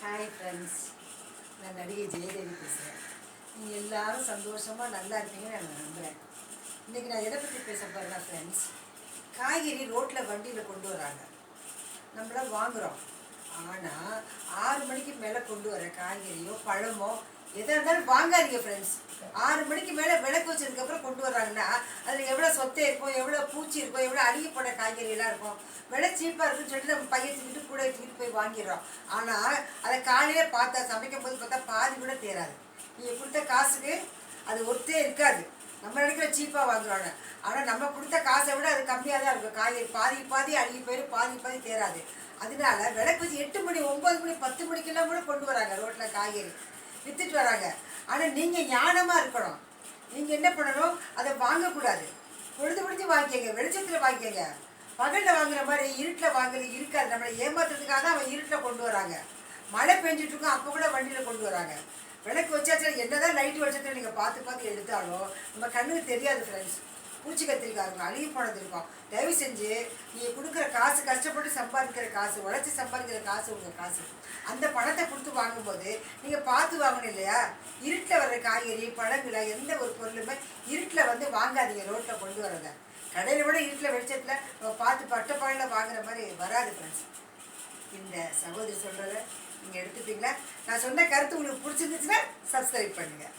Hi friends, நான் நடிகை ஜெயதேவி பேசுகிறேன். நீங்கள் எல்லோரும் சந்தோஷமாக நல்லா இருப்பீங்கன்னு நான் நம்புகிறேன். இன்றைக்கி நான் எதை பற்றி பேச போகிறேன்னா ஃப்ரெண்ட்ஸ், காய்கறி ரோட்டில் வண்டியில் கொண்டு வராங்க, நம்மளாம் வாங்குகிறோம். ஆனால் 6 மணிக்கு மேலே கொண்டு வர காய்கறியோ பழமோ எதாக இருந்தாலும் வாங்காதீங்க ஃப்ரெண்ட்ஸ். 6 மணிக்கு மேலே விளக்கு வச்சதுக்கப்புறம் கொண்டு வர்றாங்கன்னா அதில் எவ்வளோ சொத்தை இருக்கும், எவ்வளோ பூச்சி இருக்கும், எவ்வளோ அழுகி போன காய்கறியெல்லாம் இருக்கும். விலை சீப்பாக இருக்குன்னு சொல்லிட்டு நம்ம பையன் தூக்கிட்டு கூட தூக்கிட்டு போய் வாங்கிடுறோம். ஆனால் அதை காலையில் பார்த்தா சமைக்கும் போது பார்த்தா பாதி கூட தேராது. நீங்கள் கொடுத்த காசுக்கு அது ஒத்தே இருக்காது. நம்ம நினைக்கிற சீப்பாக வாங்குறோன்னு, ஆனால் நம்ம கொடுத்த காசை விட அது கம்மியாக தான் இருக்கும். காய்கறி பாதி அழுகி போயிடும், பாதி தேராது. அதனால விளக்கு வச்சு 8 மணி 9 மணி 10 மணிக்கெல்லாம் கூட கொண்டு வராங்க ரோட்டில் காய்கறி விற்றுட்டு வராங்க. ஆனால் நீங்கள் ஞானமாக இருக்கணும். நீங்கள் என்ன பண்ணணும், அதை வாங்கக்கூடாது. பொழுது வாங்கிக்கங்க, வெளிச்சத்தில் வாங்கிக்கங்க. பகலில் வாங்குற மாதிரி இருட்டில் வாங்குறது இருக்காது. நம்மளை ஏமாத்துறதுக்காக தான் அவன் இருட்டில் கொண்டு வராங்க. மழை பெஞ்சிட்ருக்கோம், அப்போ கூட வண்டியில் கொண்டு வராங்க. விளக்கு வச்சாச்சு என்னதான் லைட் வெளிச்சத்தில் நீங்கள் பார்த்து எடுத்தாலும் நம்ம கண்ணுக்கு தெரியாது ஃப்ரெண்ட்ஸ். பூச்சி கத்திரிக்காய் இருக்கும், அழுகி போனது இருக்கும். தயவு செஞ்சு நீங்கள் கொடுக்குற காசு, கஷ்டப்பட்டு சம்பாதிக்கிற காசு, உழைச்சி சம்பாதிக்கிற காசு உங்கள் காசு, அந்த பணத்தை கொடுத்து வாங்கும்போது நீங்கள் பார்த்து வாங்கணும் இல்லையா? இருட்டில் வர்ற காய்கறி பழங்களை எந்த ஒரு பொருளுமே இருட்டில் வந்து வாங்காதீங்க. ரோட்டில் கொண்டு வரதை கடையில் விட இருட்டில் வெளிச்சத்தில் நம்ம பார்த்து பட்ட பழனில் வாங்குற மாதிரி வராது ஃப்ரெண்ட்ஸ். இந்த சகோதரி சொல்கிறத நீங்கள் எடுத்துப்பீங்களா? நான் சொன்ன கருத்து உங்களுக்கு பிடிச்சிருந்துச்சுன்னா சப்ஸ்கிரைப் பண்ணுங்கள்.